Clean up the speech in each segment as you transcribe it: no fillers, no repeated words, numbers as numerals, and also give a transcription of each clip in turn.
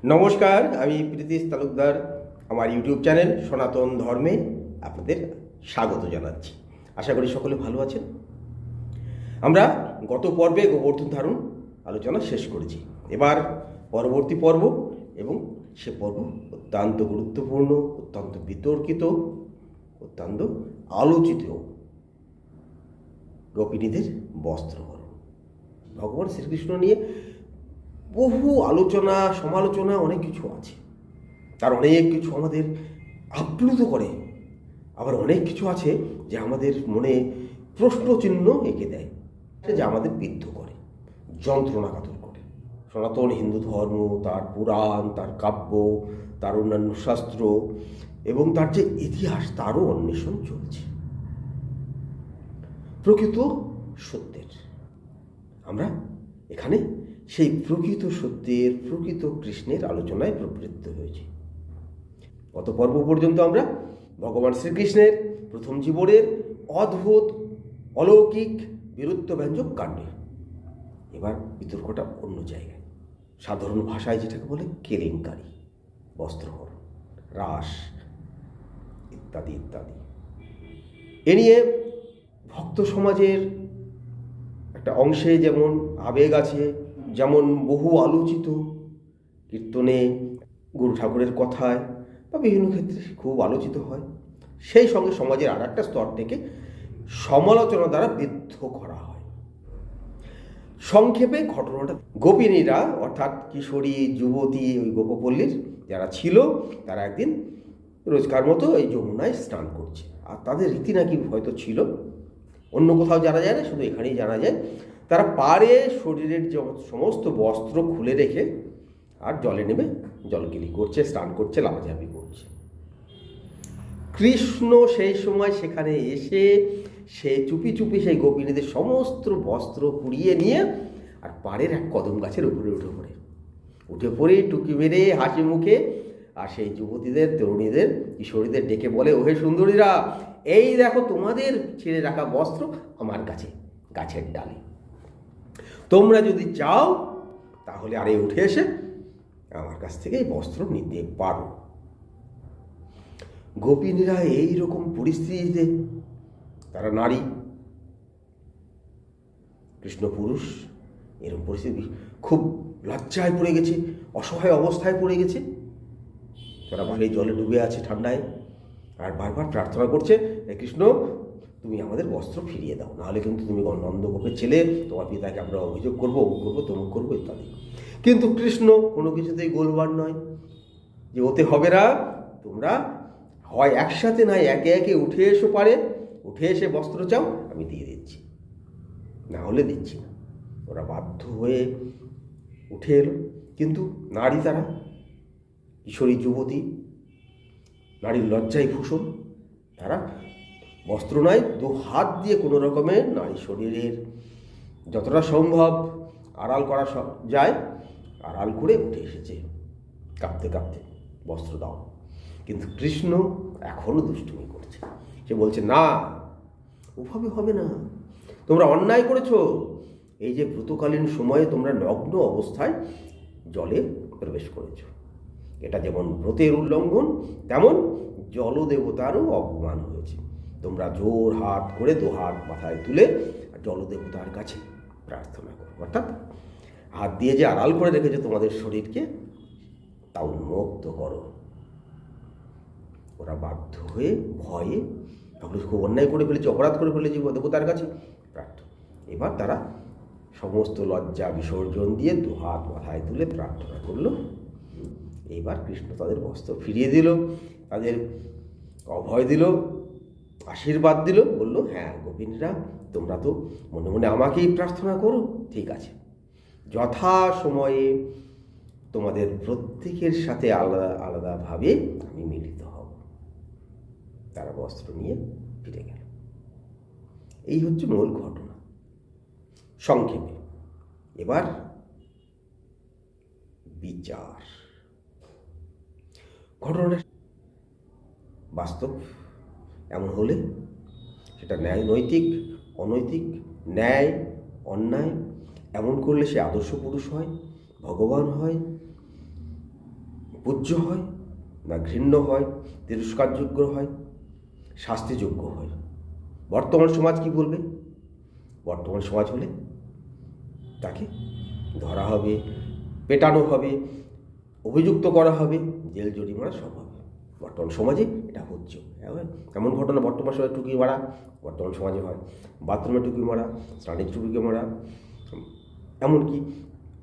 নমস্কার, আমি প্রীতিশ তালুকদার। আমার ইউটিউব চ্যানেল সনাতন ধর্মে আপনাদের স্বাগত জানাচ্ছি। আশা করি সকলে ভালো আছেন। আমরা গত পর্বে গোবর্ধন ধারণ আলোচনা শেষ করেছি। এবার পরবর্তী পর্ব, এবং সে পর্ব অত্যন্ত গুরুত্বপূর্ণ, অত্যন্ত বিতর্কিত, অত্যন্ত আলোচিত গোপিনীদের বস্ত্রহরণ। ভগবান শ্রীকৃষ্ণ নিয়ে বহু আলোচনা সমালোচনা অনেক কিছু আছে। তার অনেক কিছু আমাদের আপ্লুত করে, আবার অনেক কিছু আছে যে আমাদের মনে প্রশ্নচিহ্ন এঁকে দেয়, যে আমাদের বিদ্ধ করে, যন্ত্রণাকাতর করে। সনাতন হিন্দু ধর্ম, তার পুরাণ, তার কাব্য, তার অন্যান্য শাস্ত্র এবং তার যে ইতিহাস, তারও অন্বেষণ চলছে প্রকৃত সত্যের। আমরা এখানে সেই প্রকৃত সত্যের, প্রকৃত কৃষ্ণের আলোচনায় প্রবৃত্ত হয়েছি। গত পর্ব পর্যন্ত আমরা ভগবান শ্রীকৃষ্ণের প্রথম জীবনের অদ্ভুত অলৌকিক বীরত্বব্যঞ্জক কাণ্ডে। এবার বিতর্কটা অন্য জায়গায়, সাধারণ ভাষায় যেটাকে বলে কেলেঙ্কারি, বস্ত্রহরণ, রাস ইত্যাদি ইত্যাদি। এ নিয়ে ভক্ত সমাজের একটা অংশে যেমন আবেগ আছে, যেমন বহু আলোচিত কীর্তনে, গুরু ঠাকুরের কথায় বা বিভিন্ন ক্ষেত্রে খুব আলোচিত হয়। সেই সঙ্গে সমাজের আর একটা স্তর থেকে সমালোচনা দ্বারা বিদ্ধ করা হয়। সংক্ষেপে ঘটনাটা, গোপিনীরা অর্থাৎ কিশোরী যুবতী, ওই গোপপল্লীর যারা ছিল, তারা একদিন রোজকার মতো এই যমুনায় স্নান করছে। আর তাদের রীতি নাকি হয়তো ছিল, অন্য কোথাও জানা যায় না, শুধু এখানেই জানা যায়। তারা পারে শরীরের সমস্ত বস্ত্র খুলে রেখে আর জলে নেমে জলগিলি করছে, স্নান করছে, লাফাঝাপি করছে। কৃষ্ণ সেই সময় সেখানে এসে সে চুপি চুপি সেই গোপিনীদের সমস্ত বস্ত্র কুড়িয়ে নিয়ে আর পাড়ের এক কদম গাছের উপরে উঠে পড়ে টুকি মেরে হাসি মুখে আর সেই যুবতীদের, তরুণীদের, কিশোরীদের ডেকে বলে, ওহে সুন্দরীরা, এই দেখো তোমাদের ছেড়ে রাখা বস্ত্র আমার কাছে গাছের ডালে। তোমরা যদি চাও তাহলে আরে উঠে এসে আমার কাছ থেকে এই বস্ত্র নিতে পারো। গোপিনীরা এই রকম পরিস্থিতিতে, তারা নারী, কৃষ্ণ পুরুষ, এরকম পরিস্থিতি খুব লজ্জায় পড়ে গেছে, অসহায় অবস্থায় পড়ে গেছে। তারা এই জলে ডুবে আছে ঠান্ডায়, আর বারবার প্রার্থনা করছে, কৃষ্ণ তুমি আমাদের বস্ত্র ফিরিয়ে দাও, নাহলে কিন্তু তুমি নন্দগোপের ছেলে, তোমার পিতাকে আমরা অভিযোগ করবো, অমুক করবো, তমুক করবো ইত্যাদি। কিন্তু কৃষ্ণ কোনো কিছুতেই গোলবার নয়, যে ওতে হবে না, তোমরা হয় একসাথে নয় একে একে উঠে এসো, পারে উঠে এসে বস্ত্র চাও, আমি দিয়ে দিচ্ছি, না হলে দিচ্ছি না। ওরা বাধ্য হয়ে উঠে এলো। কিন্তু নারী, তারা কিশোরী যুবতী, নারীর লজ্জায় ভূষণ, তারা বস্ত্র নয়, দু হাত দিয়ে কোনো রকমের নারী শরীরের যতটা সম্ভব আড়াল করা যায় আড়াল করে উঠে এসেছে, কাঁপতে কাঁপতে, বস্ত্র দাও। কিন্তু কৃষ্ণ এখনও দুষ্টুমি করছে। সে বলছে, না, ওভাবে হবে না, তোমরা অন্যায় করেছো। এই যে ব্রতকালীন সময়ে তোমরা নগ্ন অবস্থায় জলে প্রবেশ করেছো, এটা যেমন ব্রতের উল্লঙ্ঘন, তেমন জলদেবতারও অপমান হয়েছে। তোমরা জোর হাত করে দু হাত মাথায় তুলে জলদেবতার কাছে প্রার্থনা করো, অর্থাৎ হাত দিয়ে যে আড়াল করে রেখেছে তোমাদের শরীরকে, তা উন্মুক্ত করো। ওরা বাধ্য হয়ে, ভয়ে, তাহলে খুব অন্যায় করে ফেলেছে, অপরাধ করে ফেলেছে দেবতার কাছে, প্রার্থনা। এবার তারা সমস্ত লজ্জা বিসর্জন দিয়ে দু হাত মাথায় তুলে প্রার্থনা করলো। এইবার কৃষ্ণ তাদের বস্ত্র ফিরিয়ে দিল, তাদের অভয় দিল, আশীর্বাদ দিল, বলল, হ্যাঁ গোপিনীরা, তোমরা তো মনে মনে আমাকেই প্রার্থনা করো, ঠিক আছে, যথা সময়ে তোমাদের প্রত্যেকের সাথে আলাদা আলাদাভাবে আমি মিলিত হব। তারা বস্ত্র নিয়ে ফিরে গেল। এই হচ্ছে মূল ঘটনা সংক্ষেপে। এবার বিচার। ঘটনাটা বাস্তব এমন হলে সেটা ন্যায়, নৈতিক, অনৈতিক, ন্যায়, অন্যায়, এমন করলে সে আদর্শ পুরুষ হয়, ভগবান হয়, পূজ্য হয়, না ঘৃণ্য হয়, তিরস্কারযোগ্য হয়, শাস্তিযোগ্য হয়। বর্তমান সমাজ কি বলবে? বর্তমান সমাজ হলে তাকে ধরা হবে, পেটানো হবে, অভিযুক্ত করা হবে, জেল জরিমানা সব হবে। বর্তমান সমাজে এটা হচ্ছে। এমন ঘটনা বর্তমান সমাজে টুকি মারা বর্তমান সমাজে হয়, বাথরুমে টুকি মারা, স্নানের টুকি মারা, এমনকি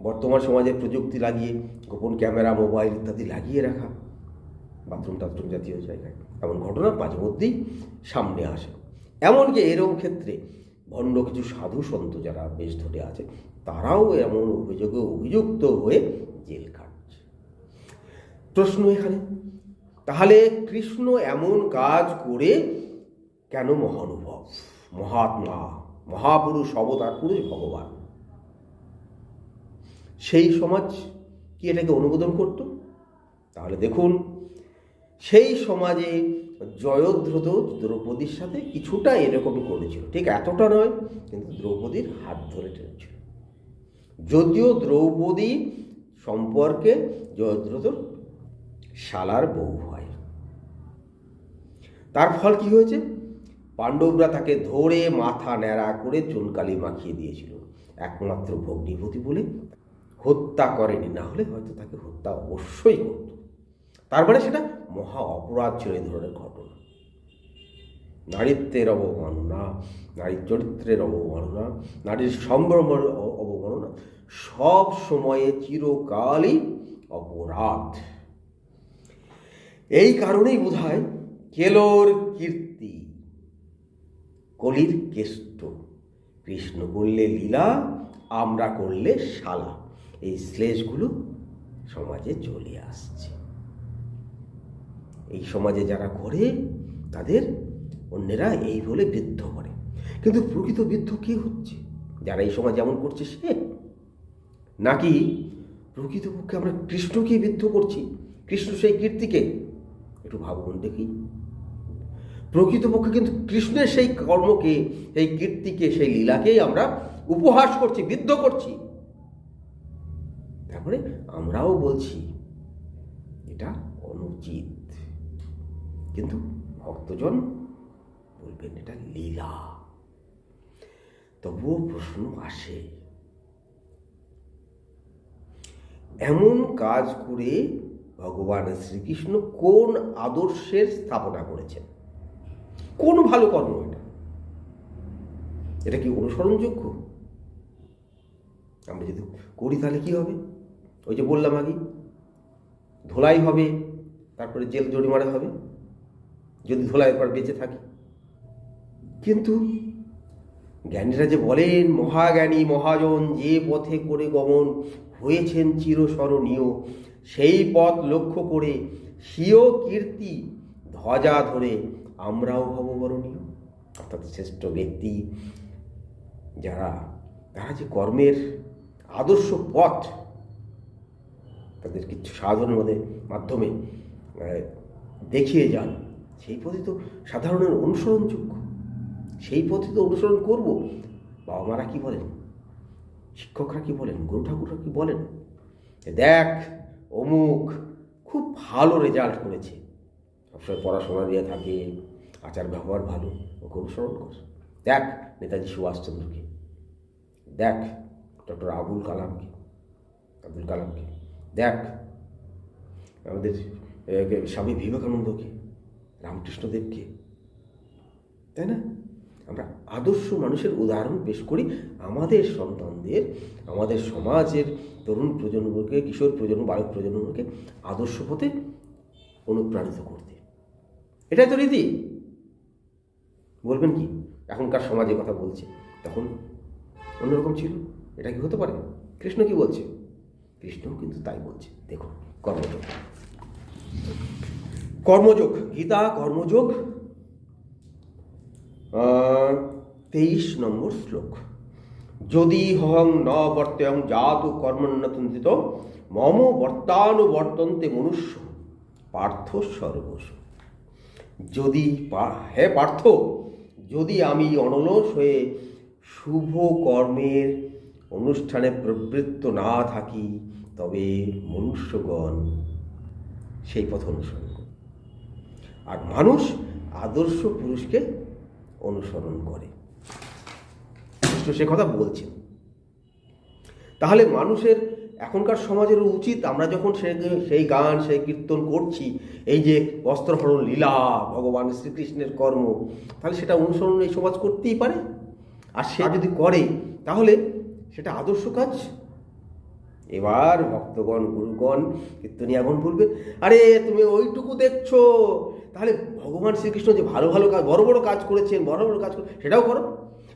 বর্তমান সমাজে প্রযুক্তি লাগিয়ে গোপন ক্যামেরা, মোবাইল ইত্যাদি লাগিয়ে রাখা বাথরুম টাথরুম জাতীয় জায়গায়, এমন ঘটনা মাঝে মধ্যেই সামনে আসে। এমনকি এরকম ক্ষেত্রে ভণ্ড কিছু সাধু সন্ত যারা বেশ ধরে আছে, তারাও এমন অভিযোগে অভিযুক্ত হয়ে জেল কাটছে। প্রশ্ন এখানে, তাহলে কৃষ্ণ এমন কাজ করে কেন মহানুভব, মহাত্মা, মহাপুরুষ, অবতার পুরুষ, ভগবান, সেই সমাজ কি এটাকে অনুমোদন করত? তাহলে দেখুন, সেই সমাজে জয়দ্রথ দ্রৌপদীর সাথে কিছুটা এরকমই করেছিল, ঠিক এতটা নয়, কিন্তু দ্রৌপদীর হাত ধরে টেনেছিল। যদিও দ্রৌপদী সম্পর্কে জয়দ্রথর শালার বউ হয়। তার ফল কি হয়েছে? পাণ্ডবরা তাকে ধরে মাথা ন্যাড়া করে চুনকালি মাখিয়ে দিয়েছিল, একমাত্র ভগ্নিপতি বলে হত্যা করেনি, না হলে হয়তো তাকে হত্যা অবশ্যই করত। তার মানে সেটা মহা অপরাধ ছিল এই ধরনের ঘটনা। নারীত্বের অবমাননা, নারীর চরিত্রের অবমাননা, নারীর সম্ভ্রমের অবমাননা সব সময়ে চিরকালই অপরাধ। এই কারণেই বোধহয় কেলোর কীর্তি, কলির কেষ্ট, কৃষ্ণ করলে লীলা, আমরা করলে শালা, এই শ্লেষগুলো সমাজে চলে আসছে। এই সমাজে যারা করে তাদের অন্যেরা এই বলে বিদ্ধ করে। কিন্তু প্রকৃত বিদ্ধ কে হচ্ছে? যারা এই সমাজ যেমন করছে সে, নাকি প্রকৃতপক্ষে আমরা কৃষ্ণকে বিদ্ধ করছি, কৃষ্ণ সেই কীর্তিকে? একটু ভাবুন দেখি। প্রকৃতপক্ষে কিন্তু কৃষ্ণের সেই কর্মকে, সেই কীর্তিকে, সেই লীলাকেই আমরা উপহাস করছি, বিদ্ধ করছি। তারপরে আমরাও বলছি এটা অনুচিত, কিন্তু ভক্তজন বলবেন এটা লীলা। তবুও প্রশ্ন আসে, এমন কাজ করে ভগবান শ্রীকৃষ্ণ কোন আদর্শের স্থাপনা করেছেন? কোন ভালো কর্ম এটা? এটা কি অনুসরণযোগ্য? আমরা যদি করি তাহলে কি হবে? ওই যে বললাম আগে, ধোলাই হবে, তারপরে জেল জরিমানা হবে যদি ধোলাইয়ের পর বেঁচে থাকে। কিন্তু জ্ঞানীরা যে বলেন, মহাজ্ঞানী মহাজন যে পথে করে গমন হয়েছেন চিরস্মরণীয়, সেই পথ লক্ষ্য করে স্বীয় কীর্তি ধ্বজা ধরে আমরাও হব বরণীয়। অর্থাৎ শ্রেষ্ঠ ব্যক্তি যারা, তারা যে কর্মের আদর্শ পথ তাদের কিছু সাধনের মাধ্যমে দেখিয়ে যান, সেই পথে তো সাধারণের অনুসরণযোগ্য, সেই পথে তো অনুসরণ করব। বাবা মারা কি বলেন, শিক্ষকরা কি বলেন, গুরু ঠাকুররা কি বলেন, দেখ অমুক খুব ভালো রেজাল্ট করেছে, সবসময় পড়াশোনা নিয়ে থাকে, আচার ব্যবহার ভালো, ওকে অনুসরণ কর। দেখ নেতাজি সুভাষচন্দ্রকে, দেখ ডক্টর আবুল কালামকে, দেখ আমাদের স্বামী বিবেকানন্দকে, রামকৃষ্ণদেবকে, তাই না? আমরা আদর্শ মানুষের উদাহরণ পেশ করি আমাদের সন্তানদের, আমাদের সমাজের তরুণ প্রজন্মকে, কিশোর প্রজন্ম, বালক প্রজন্মকে আদর্শ পথে অনুপ্রাণিত করতে। এটাই তো রীতি। বলবেন কি এখনকার সমাজে কথা বলছে, তখন অন্যরকম ছিল, এটা কি হতে পারে? কৃষ্ণ কি বলছে? কৃষ্ণও কিন্তু তাই বলছে। দেখুন, কর্মযোগ, কর্মযোগ, গীতা কর্মযোগ 23 নম্বর শ্লোক। যদি হং ন বর্তয়ং জাতু কর্মণ্যতন্ত্রিত মম বর্তানুবর্তন্তে মনুষ্য পার্থ সর্বস্ব। যদি, হে পার্থ, যদি আমি অনলস হয়ে শুভ কর্মের অনুষ্ঠানে প্রবৃত্ত না থাকি, তবে মনুষ্যগণ সেই পথ অনুসরণ করুন। আর মানুষ আদর্শ পুরুষকে অনুসরণ করে, কৃষ্ণ সে কথা বলছেন। তাহলে মানুষের এখনকার সমাজের উচিত, আমরা যখন সেই গান সেই কীর্তন করছি, এই যে বস্ত্রহরণ লীলা ভগবান শ্রীকৃষ্ণের কর্ম, তাহলে সেটা অনুসরণ এই সমাজ করতেই পারে। আর সে যদি করে তাহলে সেটা আদর্শ কাজ। এবার ভক্তগণ, গুরুগণ, কীর্তনিয়াগণ বলবে, আরে তুমি ওইটুকু দেখছো, তাহলে ভগবান শ্রীকৃষ্ণ যে ভালো ভালো কাজ, বড় বড় কাজ করেছেন, বড় বড় কাজ সেটাও করো।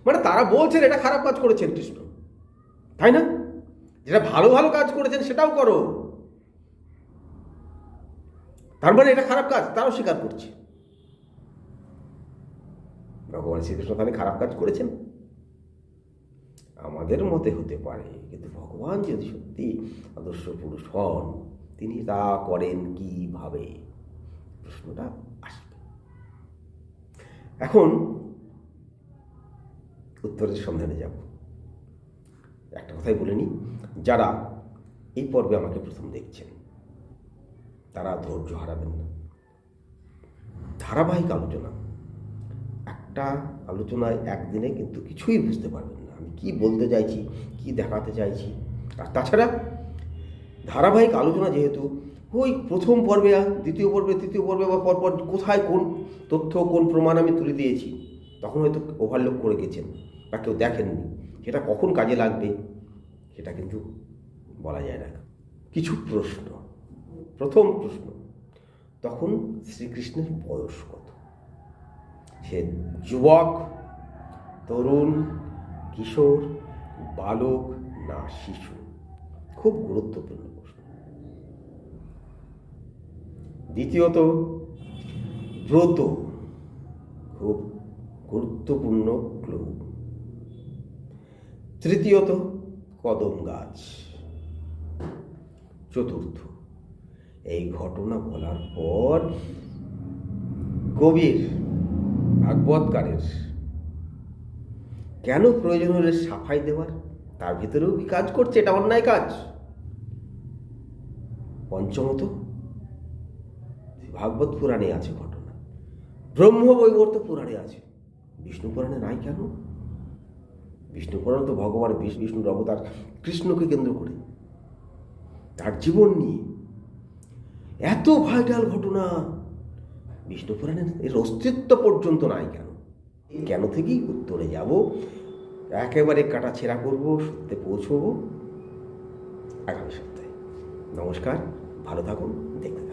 মানে তারা বলছেন এটা খারাপ কাজ করেছেন কৃষ্ণ, তাই না? যেটা ভালো ভালো কাজ করেছেন সেটাও করো, তার মানে এটা খারাপ কাজ তারাও স্বীকার করছে। ভগবান শ্রীকৃষ্ণ তাহলে খারাপ কাজ করেছেন? আমাদের মতে হতে পারে, কিন্তু ভগবান যদি সত্যি আদর্শ পুরুষ হন, তিনি তা করেন কিভাবে, প্রশ্নটা আসবে। এখন উত্তরের সন্ধানে যাব। একটা কথাই বলে নিই, যারা এই পর্বে আমাকে প্রথম দেখছেন তারা ধৈর্য হারাবেন না। ধারাবাহিক আলোচনা, একটা আলোচনায় একদিনে কিন্তু কিছুই বুঝতে পারবেন না আমি কি বলতে চাইছি, কি দেখাতে চাইছি। আর তাছাড়া ধারাবাহিক আলোচনা যেহেতু, ওই প্রথম পর্বে দ্বিতীয় পর্বে তৃতীয় পর্বে বা পরপর কোথায় কোন তথ্য কোন প্রমাণ আমি তুলে দিয়েছি, তখন হয়তো ওভারলোক করে গেছেন বা কেউ দেখেননি, সেটা কখন কাজে লাগবে সেটা কিন্তু বলা যায় না। কিছু প্রশ্ন। প্রথম প্রশ্ন, তখন শ্রীকৃষ্ণের বয়স কত? সে যুবক, তরুণ, কিশোর, বালক না শিশু? খুব গুরুত্বপূর্ণ প্রশ্ন। দ্বিতীয়ত, ব্রত, খুব গুরুত্বপূর্ণ ক্লু। তৃতীয়ত, কদম গাছ। চতুর্থ, এই ঘটনা বলার পর কবির, ভাগবতকারের কেন প্রয়োজন হলে সাফাই দেওয়ার? তার ভিতরেও কি কাজ করছে? এটা অন্যায় কাজ। পঞ্চমত, ভাগবত পুরাণে আছে ঘটনা, ব্রহ্মবৈবর্ত পুরাণে আছে, বিষ্ণু পুরাণে নাই কেন? বিষ্ণু পুরাণ তো ভগবান বিষ্ণুর অবতার কৃষ্ণকে কেন্দ্র করে, তার জীবন নিয়ে এত ভাইটাল ঘটনা, বিষ্ণু পুরাণের এর অস্তিত্ব পর্যন্ত নাই কেন? কেন থেকেই উত্তরে যাব, একেবারে কাটা ছেঁড়া করবো, সত্যে পৌঁছবো আগামী সপ্তাহে। নমস্কার, ভালো থাকুন, দেখুন।